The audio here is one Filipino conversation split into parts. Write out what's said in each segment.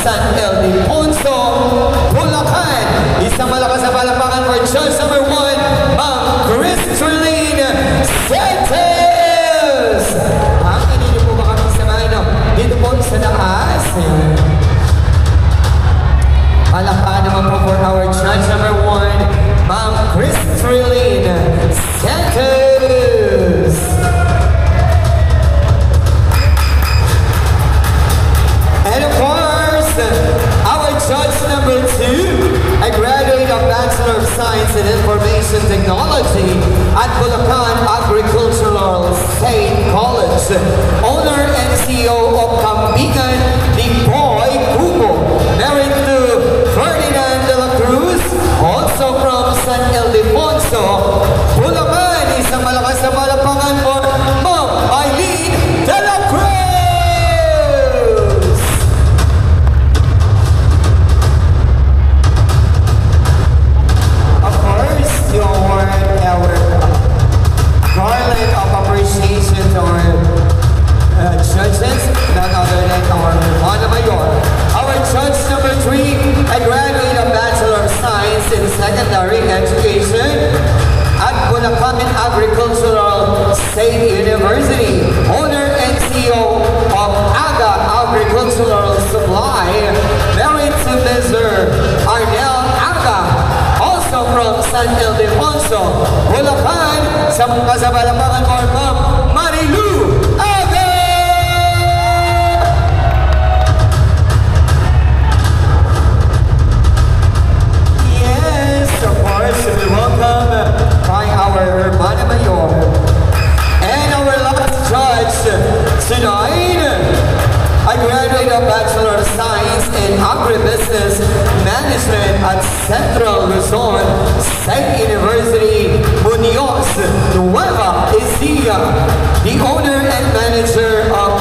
San Ildefonso, Bulacan. Isang malakas na palakpakan for judge number 1, Ma'am Cristrine Santos. Hindi po ba kami samahan dito po sa taas? Palakpakan naman po for our judge number 1, Ma'am Cristrine Santos. And of course, our judge number 2, a graduate of Bachelor of Science in Information Technology at Bulacan Agricultural State College, owner and CEO of Kambigan Lipoy Cubo, married to Ferdinand de la Cruz, also from San Ildefonso, Bulacan. Isang malakas na palakpakan for Ma'am Eileen de la Cruz. Garland of appreciation to our judges, none other than our Hermana Mayor. Our judge number 3, a graduate of Bachelor of Science in Secondary Education at Bulacan Agricultural State University, owner and CEO of AGA Agricultural Supply, married to Mr. Arnel Aga, also from San Ildefonso, Bulacan. Sa kasabalapangan for Ma'am Marilu Aga! Yes, of course, we welcome by our Hermana Mayor. And our last judge tonight, a graduate of Bachelor of Science in Agribusiness Management at Central Luzon State University, Muñoz, Nueva Ecija, the owner and manager of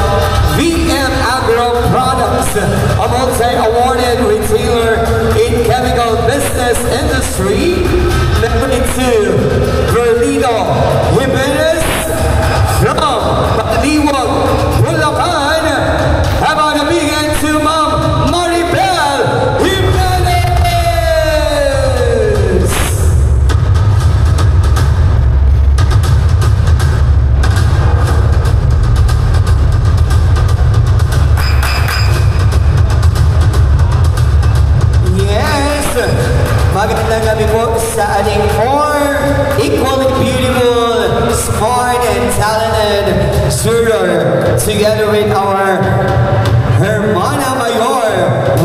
VM Agro Products, a multi-awarded retailer in chemical business industry, married to Verlido Jimenez from Baliwag, Bulacan. How about a big hand to Ma'am Maribel Jimenez? Yes, magandang gabi po sa ating 4 equally beautiful, smart, and talented juror, together with our Hermana Mayor.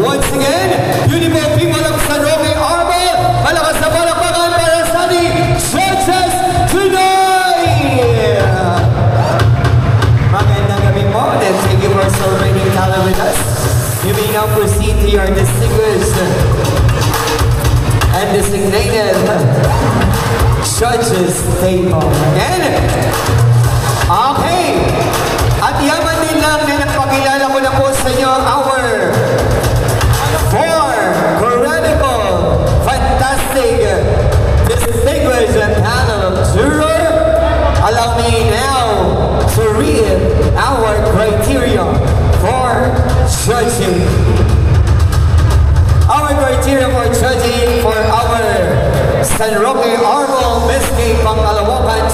Once again, beautiful people of San Roque Arbol, malakas na palakpakan para sa ating judges tonight! Magandang gabi po, and thank you for celebrating talent with us. You may now proceed to your distinguished and designated judges table. Again, okay. At yaman din lang na napakilala ko na po sa inyo our 4 credible, fantastic, distinguished panel of juror. Allow me now to read our criteria for judging. Our criteria for judging for our San Roque Arbol Biscay Pangkalawakan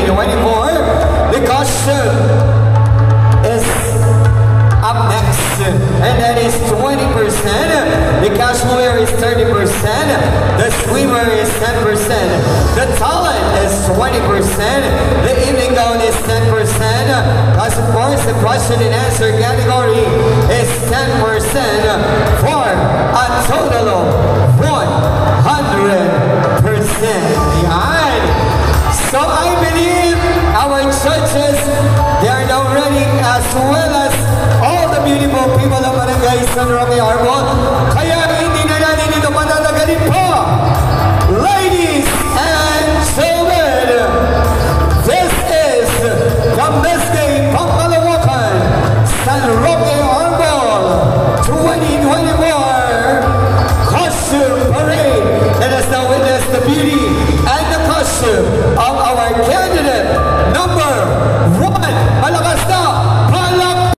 2024, the costume is up next, and that is 20%. The casual wear is 30%. The swimmer is 10%. The talent is 20%. The evening gown is 10%. As of course, the question and answer category is 10%, for a total of 100%. Yan. So I believe our judges, they are now ready, as well as all the beautiful people of Barangay San Roque Arbol. Kaya hindi na natin ito patatagalin po. Ladies and gentlemen, this is the Biscay Pangkalawakan San Roque Arbol 2024 Costume Parade. Let us now witness the beauty and the costume of our candidate number 1. Malakas na palak!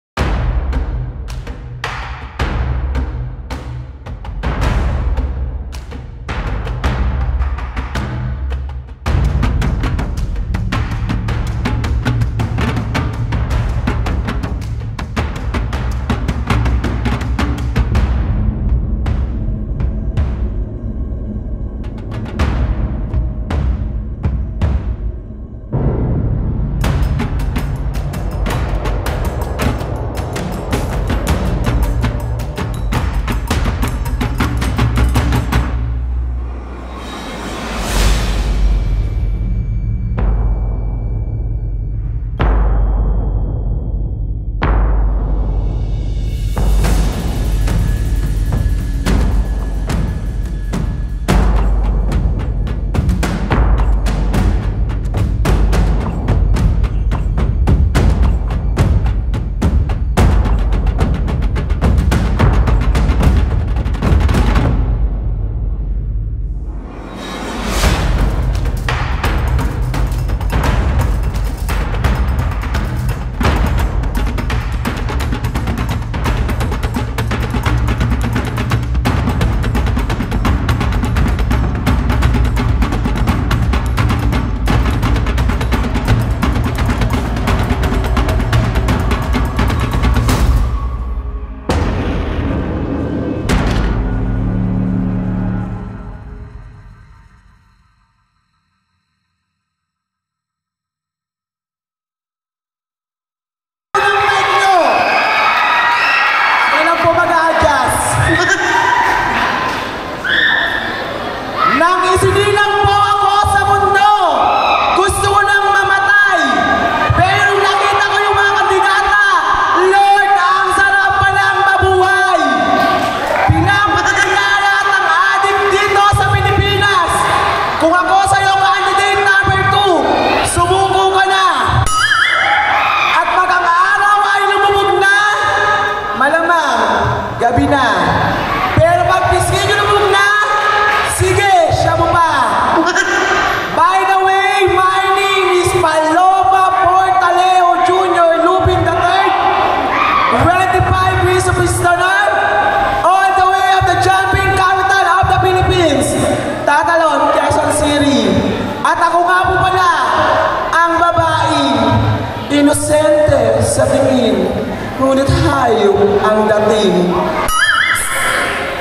sa tingin, ngunit hayop ang dating.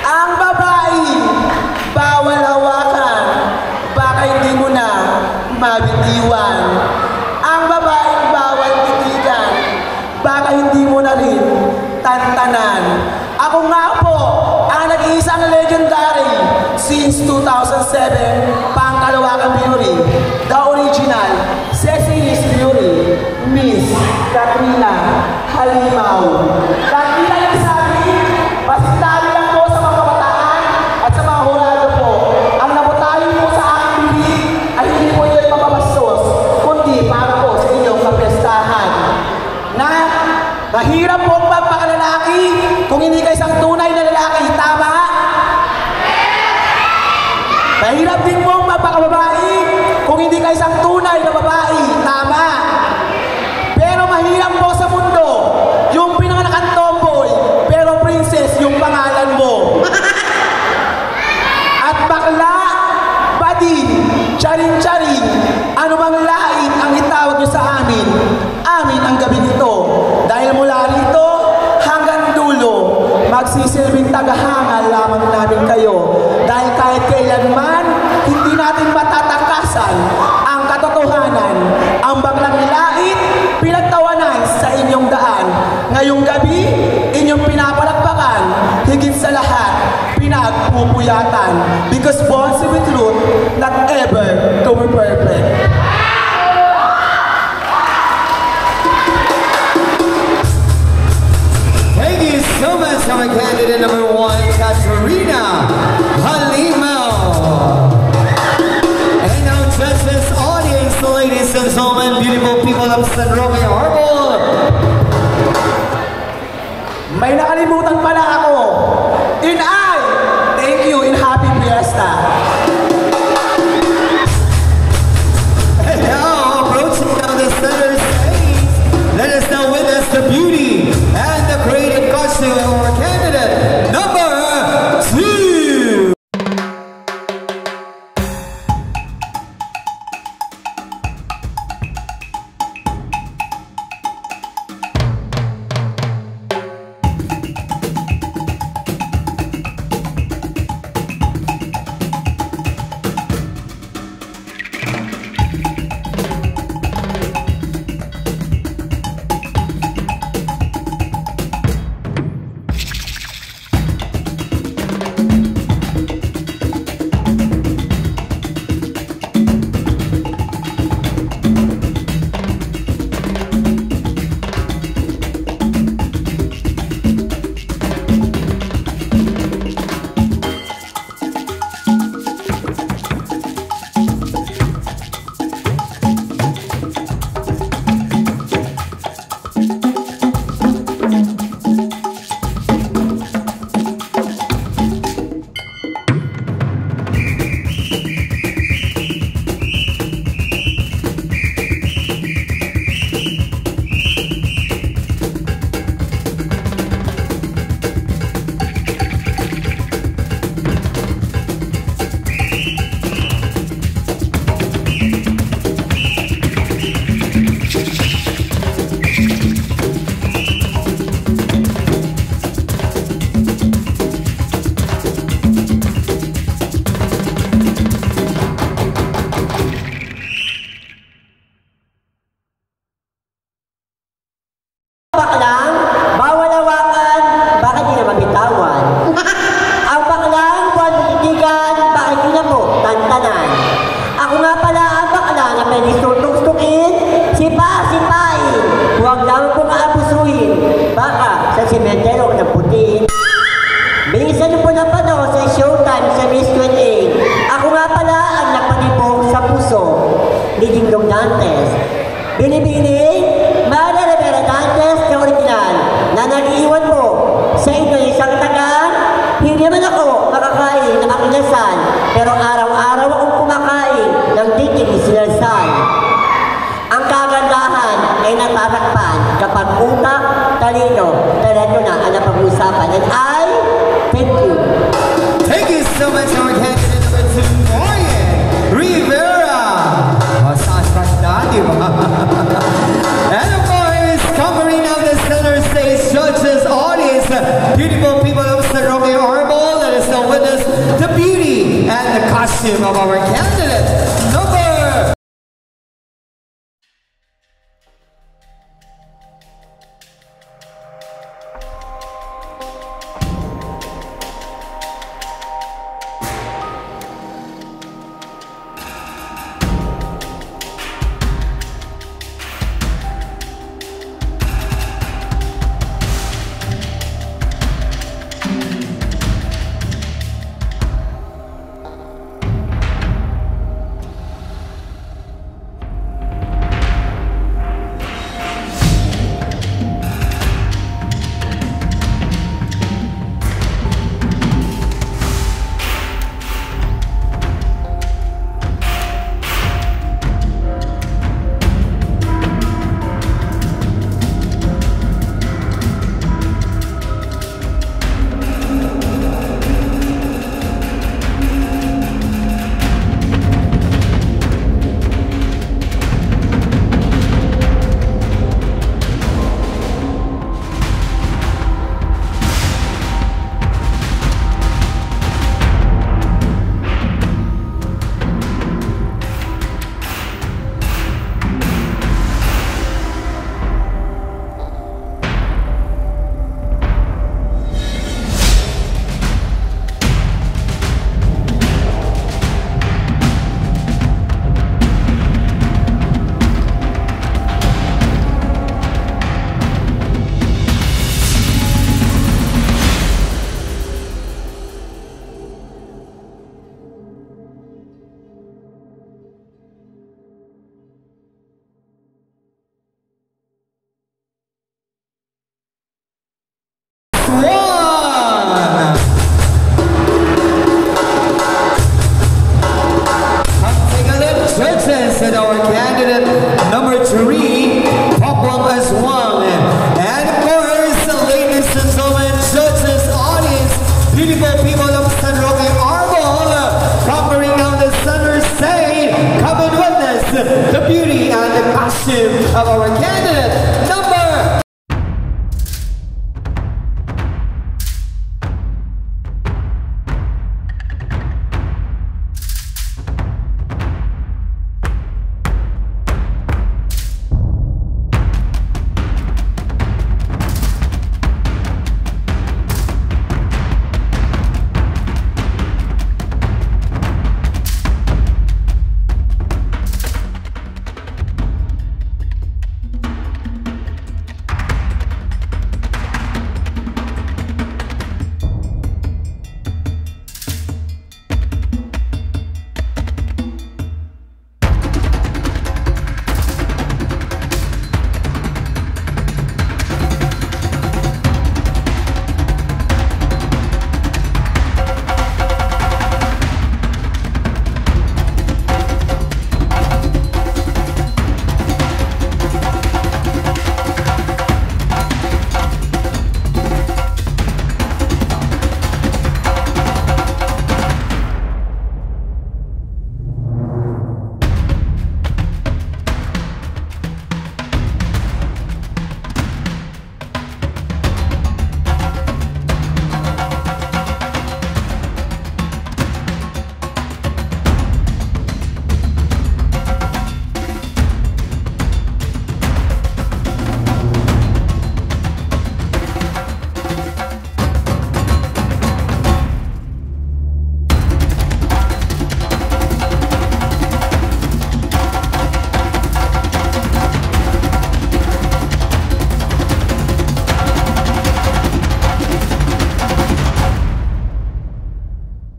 Ang babae, bawal hawakan, baka hindi mo na mabitiwan. Ang babae, bawal titigan, baka hindi mo na rin tantanan. Ako nga po, ang nag-iisang legendary since 2007, Pangkalawakang Beauty, the original, Sexy Miss Beauty, Miss Katrina Halimaw. Katrina yung sabi, pasitabi lang po sa mga kabataan at sa mga hurado po. Ang nabutahin po sa aking bibig ay hindi po yun mapapastos, kundi para po sa inyong kapestahan. Mahirap po ang pagpakalalaki kung hindi ka isang tunay na lalaki, tama? Mahirap din po ang magpakababae kung hindi ka isang tunay na babae, tama? Pero mahirap po sa mundo yung pinanganakan tomboy, pero princess yung pangalan mo. At bakla, bading, charing-charing, anumang lait ang itawag nyo sa amin, amin ang gabi nito. Dahil mula rito hanggang dulo, magsisilbing tagahangal lamang namin kayo. Dahil kahit kailanman, hindi natin matatakasan ang katotohanan. Ang baklang lait, pinagtawanan sa inyong daan. Ngayong gabi, inyong pinapalagpakan, higit sa lahat, pinagpupuyatan. Because born to be truth, not ever to be perfect. So much our candidate number 1, Katrina Halimaw. And now judges, audience, ladies and gentlemen, beautiful people of San Roque Harbor. May nakalimutan pala ako. Thank you in Happy Fiesta. And now approaching down the center stage, let us now witness the beauty and the creative costume of our candidate number 2. Bilisan niyo po na panood sa Showtime sa Miss 28. Ako nga pala ang nagpanibong sa puso ni Dingdong Dantes. Binibining Maria Rivera Dantes na original na nag-iwan mo sa inyo isang taga. Hindi man ako makakain ng akinasal, pero araw-araw akong kumakain ng tiking sinasal. Ang kagandahan ay natatakpan kapag utak, talino, talento na ang napag-usapan. And I thank you. Thank you so much, our candidate number 2, Marian Rivera. Massage na, di ba? And of course, covering judges the beauty and the costume of our candidate. Number and our candidate number 3, Pop-Up as one. And of course, ladies and gentlemen, judges, audience, beautiful people of San Roque Arbol, conquering down the center stage, come and witness the beauty and the costume of our candidate number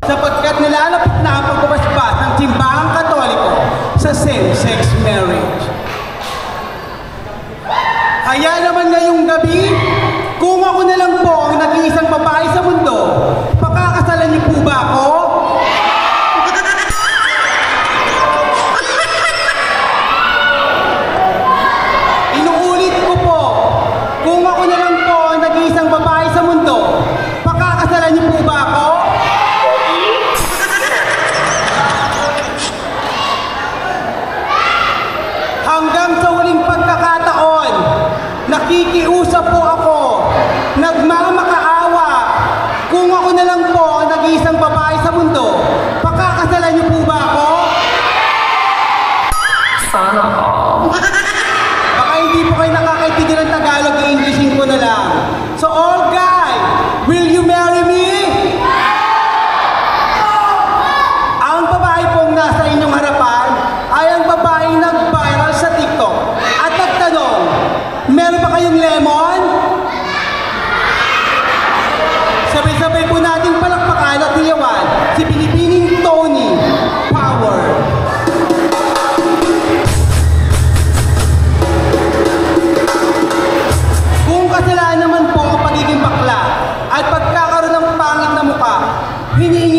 sapagkat nilalapit na ang pagbabasbas ng simbahang Katoliko sa same-sex marriage. Kaya naman ngayong gabi, kung ako na lang po ang nag-iisang babae sa mundo, pakakasalan niyo po ba ako? Inuulit ko po, kung ako na lang po ang nag-iisang babae sa mundo, pakakasalan niyo po ba ako? Hanggang sa huling pagkakataon, nakikiusap po ako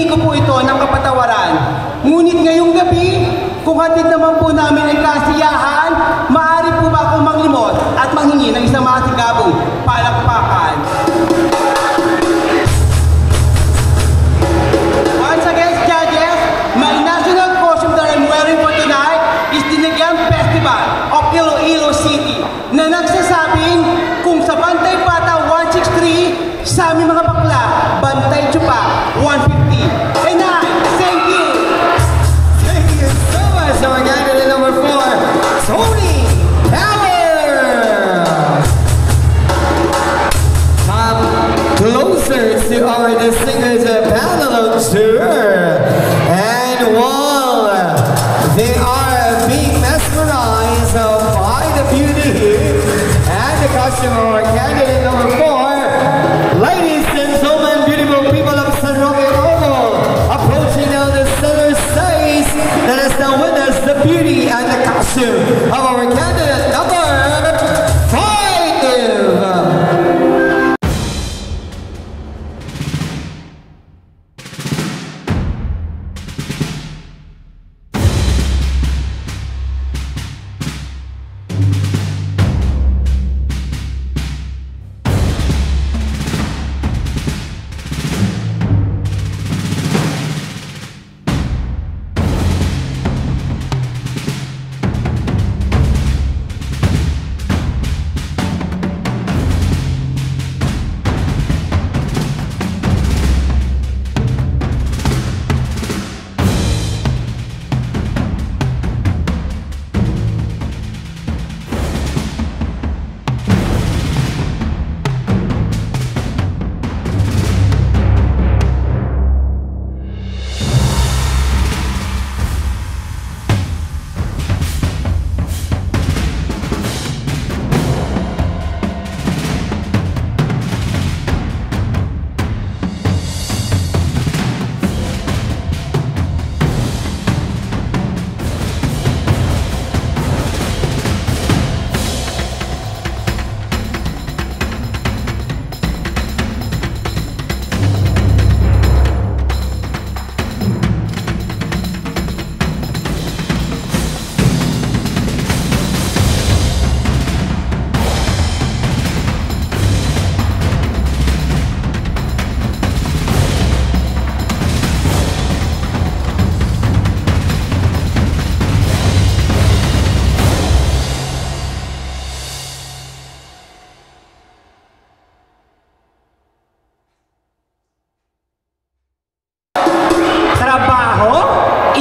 hinihingi ko po ito ng kapatawaran. Ngunit ngayong gabi, kung hatid naman po namin ang kasiyahan, maaari po ba akong manglimot at manghingi ng isang masigabong palakpakan? Once again, judges, my national costume that I'm wearing for tonight is the Dinagyang Festival of Iloilo City na nagsasabing kung sa Bantay Bata 163, sa aming mga bakla, Bantay Tsupa 150. And I thank you! Thank you so much. So we're candidate number 4, Tony Power. Come closer to our distinguished panel of tour. And while they are being mesmerized by the beauty and the costume of our candidate number 4, ladies and gentlemen, beautiful people of San Roque Oval, approaching now the center stage, let us now witness the beauty and the costume of our candidate number 5.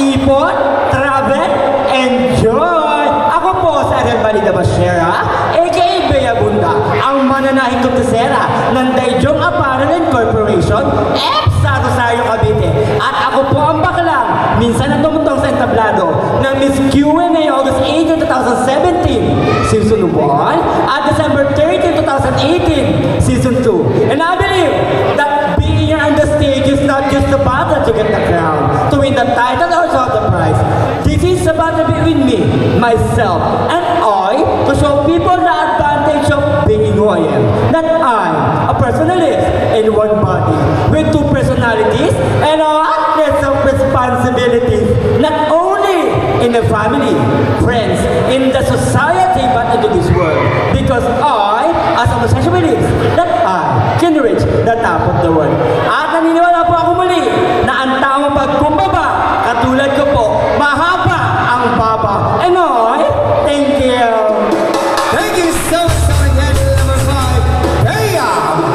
ipon, travel, enjoy! Ako po si Ariel Valida Bashera, aka Bea Bunda, ang mananahing kutsera ng Daejeong Apparel and Corporation, sa Rosario, Cavite. At ako po ang baklang, minsan na tumutong sa entablado ng Miss Q&A August 18, 2017, Season 1, at December 13, 2018, Season 2. And I believe that being here on the stage is not just a battle to get the crown, to win the title or the prize. This is a battle between me, myself, and I to show people the advantage of being who I am. That I'm a personalist in one body with two personalities and hundreds of responsibilities, not only in the family, friends, in the society, but into this world. Because I, as a musician, believes that I can reach the top of the world. At naniniwala po ako muli na ang tamang pagkumbaba, katulad ko po, mahaba ang baba. And I, thank you. Thank you so much, candidate number 5, Bea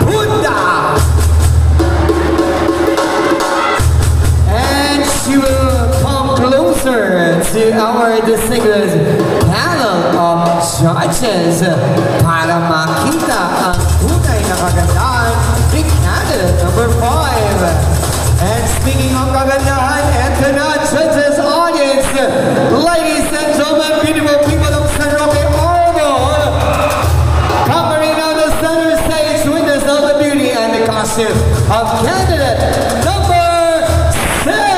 Bunda. And she will come closer to our distinguished panel of judges para makita ang tunay na kagandahan ni candidate number 5. And speaking of kagandahan, and tonight judges audience, ladies and gentlemen, beautiful people of San Roque Oval, covering on the center stage, witness all the beauty and the costume of candidate number 6.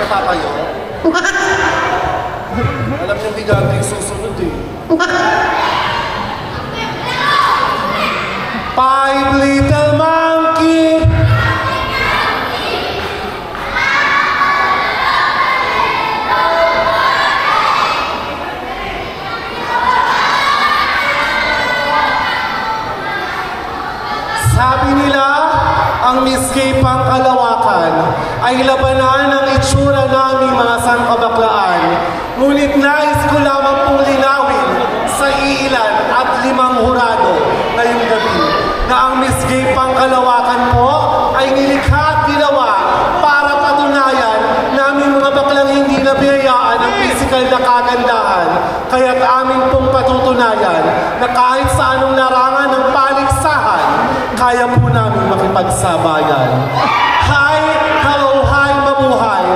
Napatayo? Alam niyo, hindi natin yung susunod eh. 5 little monkey. Sabi nila, ang Miss Gay Pangkalawakan ay labanan ng itsura naming mga sangkabaklaan. Ngunit nais ko lamang pong linawin sa iilan at 5 hurado ngayong gabi na ang Miss Gay Pangkalawakan po ay nilikha at ginawa para patunayan namin mga baklang hindi nabiyayaan ng physical na kagandahan. Kaya't amin pong patutunayan na kahit sa anong larangan ng paligsahan, kaya po namin makipagsabayan. Hi, hello, hi, mabuhay.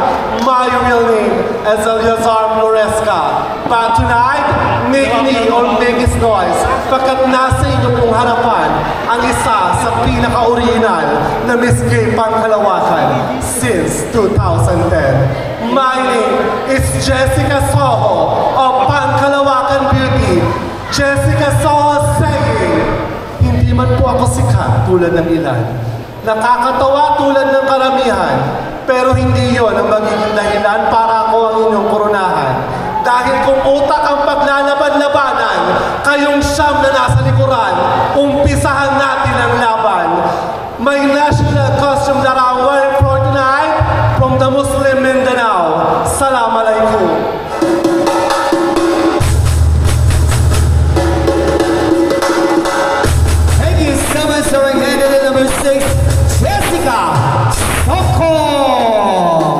My real name is Eliazar Floresca. But tonight, make me or make his noise pagkat nasa inyong pong harapan ang isa sa pinaka-original na Miss Gay Pangkalawakan since 2010. My name is Jessica Soho of Pangkalawakan Beauty. Jessica Soho saying, hindi man po ako sikat tulad ng ilan. Nakakatawa tulad ng karamihan, pero hindi yon ang magiging dahilan para ako ang inyong koronahan. Dahil kung utak ang paglalaban-labanan, kayong siyam na nasa likuran, umpisahan natin ang laban. My national costume that I'm wearing for tonight from the Muslim Mindanao. Salam alaikum. Starring candidate number 6, Jessica Soho.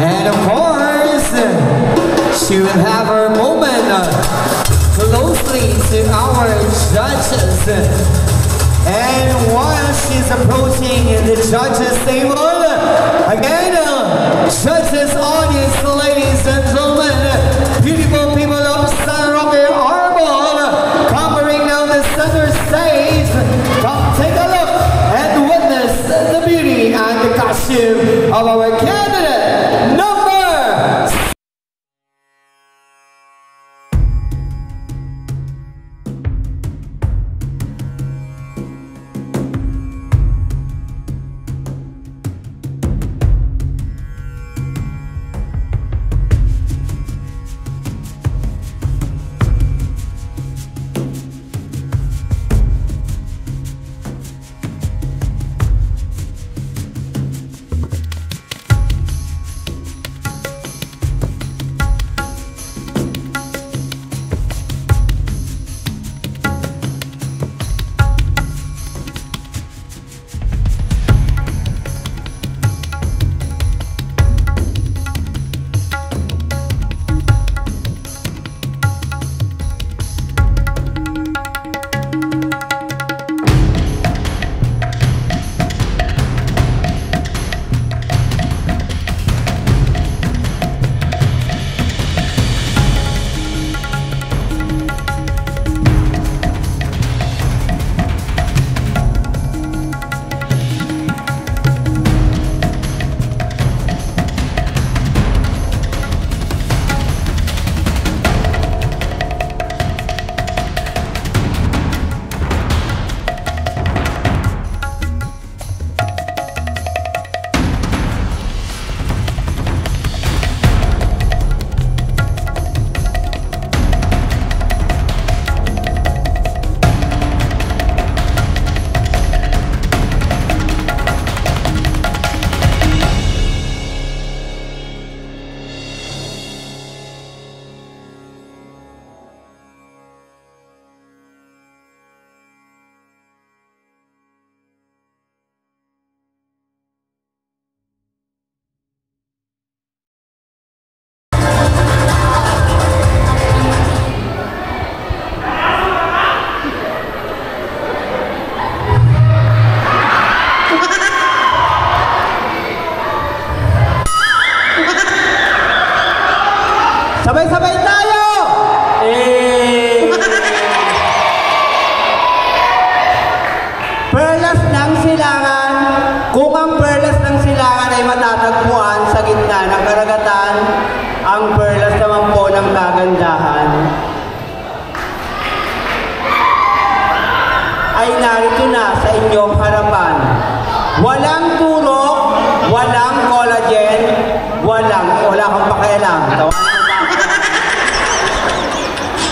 And of course, she will have her moment closely to our judges. And while she's approaching the judges table, again, judges, audience, ladies and gentlemen, beautiful people of San Roque Arbol, covering down the center stage. Come take a look and witness the beauty and the costume of our candidate number 6. Sabay-sabay tayo! Perlas ng silangan. Kung ang perlas ng silangan ay matatagpuan sa gitna ng karagatan, ang perlas naman po ng kagandahan, ay narito na sa inyong harapan. Walang turok, walang collagen, wala kang pakialam.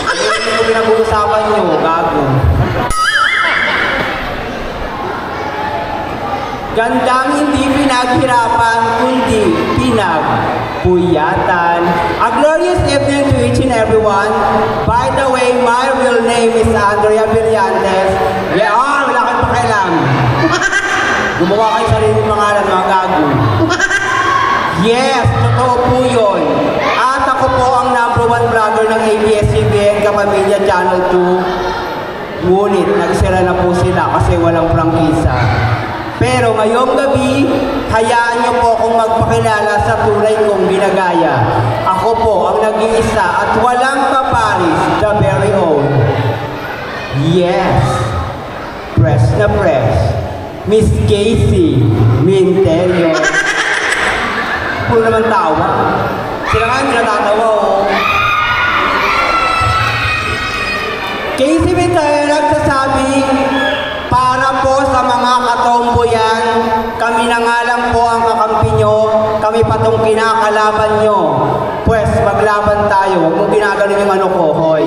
Hindi ko pinag-uusapan nyo, gago. Gandang hindi pinaghirapan, kundi pinagpuyatan. A glorious evening to each and everyone. By the way, my real name is Andrea Villantes. Wala kang pakialam. Gumawa kayo sarili pangalan, mga gago. Yes, totoo po yun. At ako po ang #1 vlogger ng ABS-CBN Kapamilya Channel 2. Ngunit, nagsira na po sila kasi walang prangkisa. Pero ngayong gabi, hayaan niyo po akong magpakilala sa tunay kong ginagaya. Ako po ang nag-iisa at walang kaparis, the very own. Yes, press na press. Miss Casey Minterio. Puro naman tawa. Sila nga hindi natatawa, oh. Casey Minterio nagsasabi, para po sa mga katomboyan, kami na nga lang po ang kakampi nyo, kami pa tong kinakalaban nyo. Pwes, maglaban tayo, huwag mong ginagaling yung ano ko, hoy.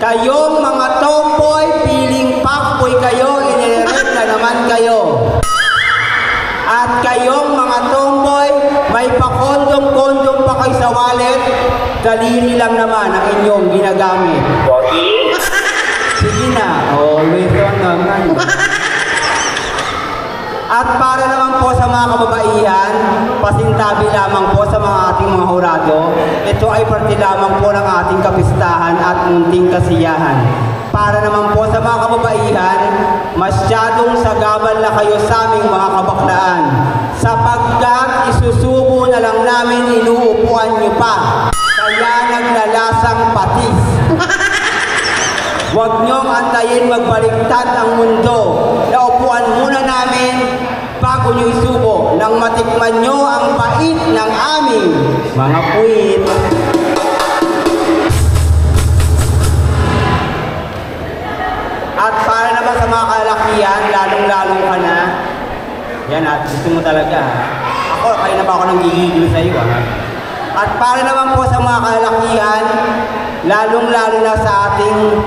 Kayong mga tomboy, piling pakboy kayo, inirerek na naman kayo. At kayong mga tomboy, may pakondom-kondom pa kayo sa wallet, daliri lang naman ang inyong ginagamit. Sige na, always on naman. At para naman po sa mga kababaihan, pasintabi lamang po sa mga ating mga hurado, ito ay parte lamang po ng ating kapistahan at munting kasiyahan. Para naman po sa mga kababaihan, masyadong sagabal na kayo sa aming mga kabaklaan, sapagkat isusubo na lang namin inuupuan nyo pa, kaya naglalasang patis. Huwag niyong antayin magbaliktad ang mundo. Naupuan muna namin bago niyo isubo nang matikman niyo ang pait ng aming mga puwit. At para naman sa mga kalakihan, lalong-lalong ka na. Yan at gusto mo talaga. Ako, kaya na ba ako nang gigigil sa iyo? At para naman po sa mga kalakihan, lalong-lalo na sa ating